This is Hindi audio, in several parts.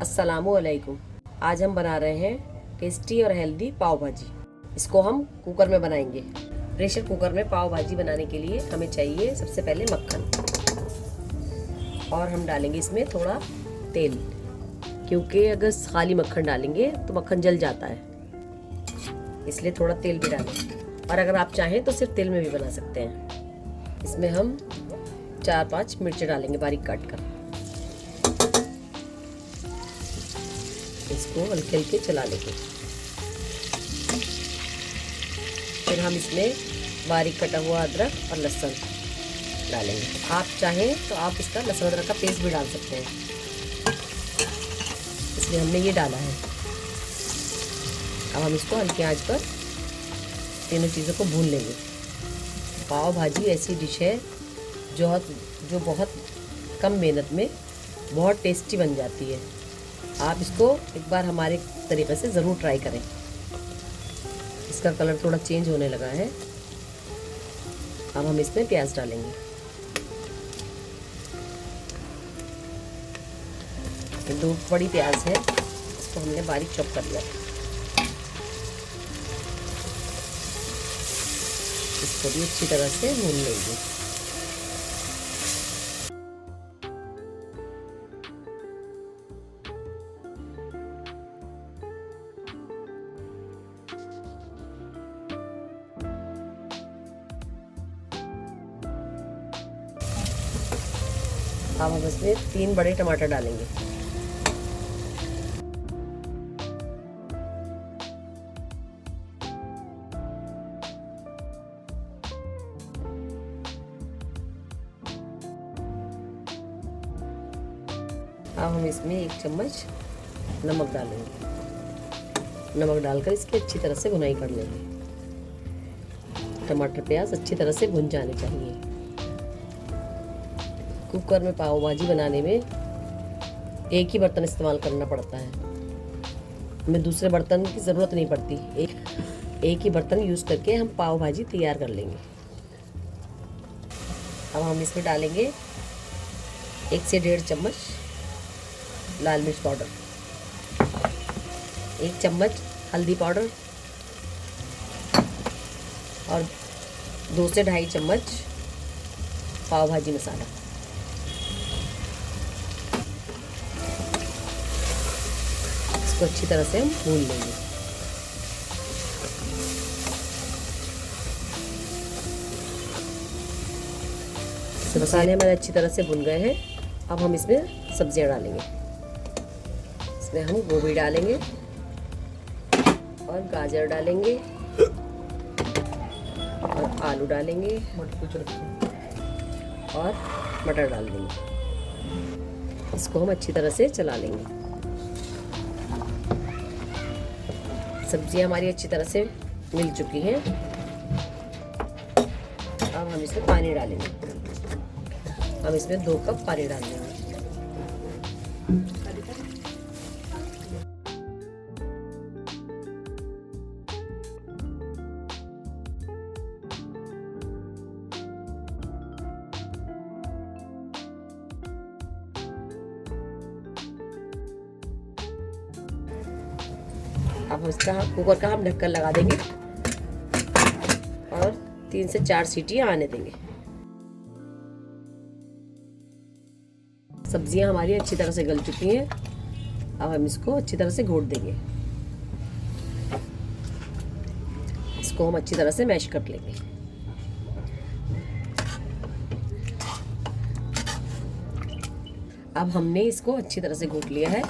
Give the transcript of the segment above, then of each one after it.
अस्सलामुअलैकुम। आज हम बना रहे हैं टेस्टी और हेल्दी पाव भाजी। इसको हम कुकर में बनाएंगे। प्रेशर कुकर में पाव भाजी बनाने के लिए हमें चाहिए सबसे पहले मक्खन, और हम डालेंगे इसमें थोड़ा तेल, क्योंकि अगर खाली मक्खन डालेंगे तो मक्खन जल जाता है, इसलिए थोड़ा तेल भी डालें। और अगर आप चाहें तो सिर्फ तेल में भी बना सकते हैं। इसमें हम 4-5 मिर्च डालेंगे बारीक काट कर। इसको हल्के हल्के चला लेंगे। फिर हम इसमें बारीक कटा हुआ अदरक और लहसुन डालेंगे। आप चाहें तो आप इसका लहसुन अदरक का पेस्ट भी डाल सकते हैं, इसलिए हमने ये डाला है। अब हम इसको हल्की आंच पर तीनों चीज़ों को भून लेंगे। पाव भाजी ऐसी डिश है जो बहुत कम मेहनत में बहुत टेस्टी बन जाती है। आप इसको एक बार हमारे तरीके से ज़रूर ट्राई करें। इसका कलर थोड़ा चेंज होने लगा है। अब हम इसमें प्याज डालेंगे। ये 2 बड़ी प्याज है, इसको हमने बारीक चॉप कर लिया। इसको भी अच्छी तरह से भून लेंगे। अब हम इसमें 3 बड़े टमाटर डालेंगे। अब हम इसमें 1 चम्मच नमक डालेंगे। नमक डालकर इसकी अच्छी तरह से भुनाई कर लेंगे। टमाटर प्याज अच्छी तरह से भुन जाने चाहिए। कुकर में पाव भाजी बनाने में एक ही बर्तन इस्तेमाल करना पड़ता है, हमें दूसरे बर्तन की ज़रूरत नहीं पड़ती। एक ही बर्तन यूज़ करके हम पाव भाजी तैयार कर लेंगे। अब हम इसमें डालेंगे 1 से 1.5 चम्मच लाल मिर्च पाउडर, 1 चम्मच हल्दी पाउडर और 2 से 2.5 चम्मच पाव भाजी मसाला। इसको अच्छी तरह से हम भून लेंगे। मसाले हमारे अच्छी तरह से भुन गए हैं। अब हम इसमें सब्जियां डालेंगे। इसमें हम गोभी डालेंगे और गाजर डालेंगे और आलू डालेंगे और मटर डाल देंगे। इसको हम अच्छी तरह से चला लेंगे। सब्जियां हमारी अच्छी तरह से मिल चुकी हैं। अब हम इसमें पानी डालेंगे। हम इसमें 2 कप पानी डाल देंगे। अब इसका कुकर का हम ढक्कन लगा देंगे और 3 से 4 सीटियां आने देंगे। सब्जियां हमारी अच्छी तरह से गल चुकी हैं। अब हम इसको अच्छी तरह से घोट देंगे। इसको हम अच्छी तरह से मैश कर लेंगे। अब हमने इसको अच्छी तरह से घोट लिया है।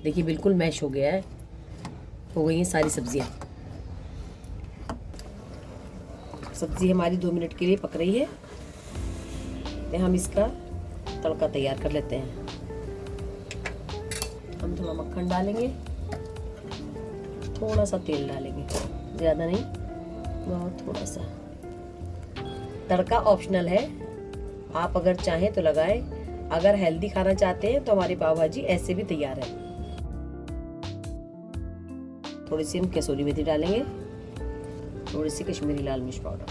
देखिए बिल्कुल मैश हो गया है, हो गई हैं सारी सब्जियां। सब्जी हमारी 2 मिनट के लिए पक रही है। तो हम इसका तड़का तैयार कर लेते हैं। हम थोड़ा मक्खन डालेंगे, थोड़ा सा तेल डालेंगे, ज़्यादा नहीं, बहुत थोड़ा सा। तड़का ऑप्शनल है, आप अगर चाहें तो लगाएं। अगर हेल्दी खाना चाहते हैं तो हमारी पाव भाजी ऐसे भी तैयार है। थोड़ी सी हम कसूरी मेथी डालेंगे, थोड़ी सी कश्मीरी लाल मिर्च पाउडर।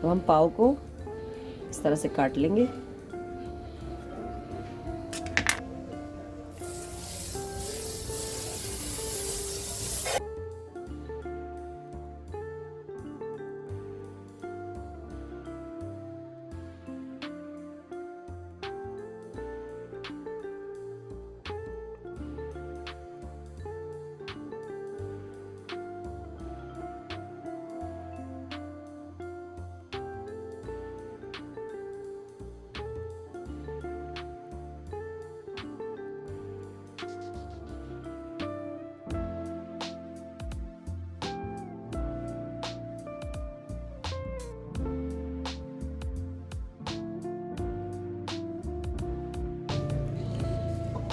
तो हम पाव को इस तरह से काट लेंगे।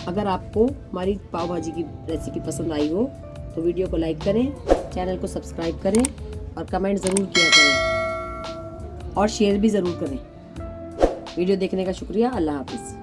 अगर आपको हमारी पाव भाजी की रेसिपी पसंद आई हो तो वीडियो को लाइक करें, चैनल को सब्सक्राइब करें और कमेंट ज़रूर किया करें और शेयर भी ज़रूर करें। वीडियो देखने का शुक्रिया। अल्लाह हाफिज़।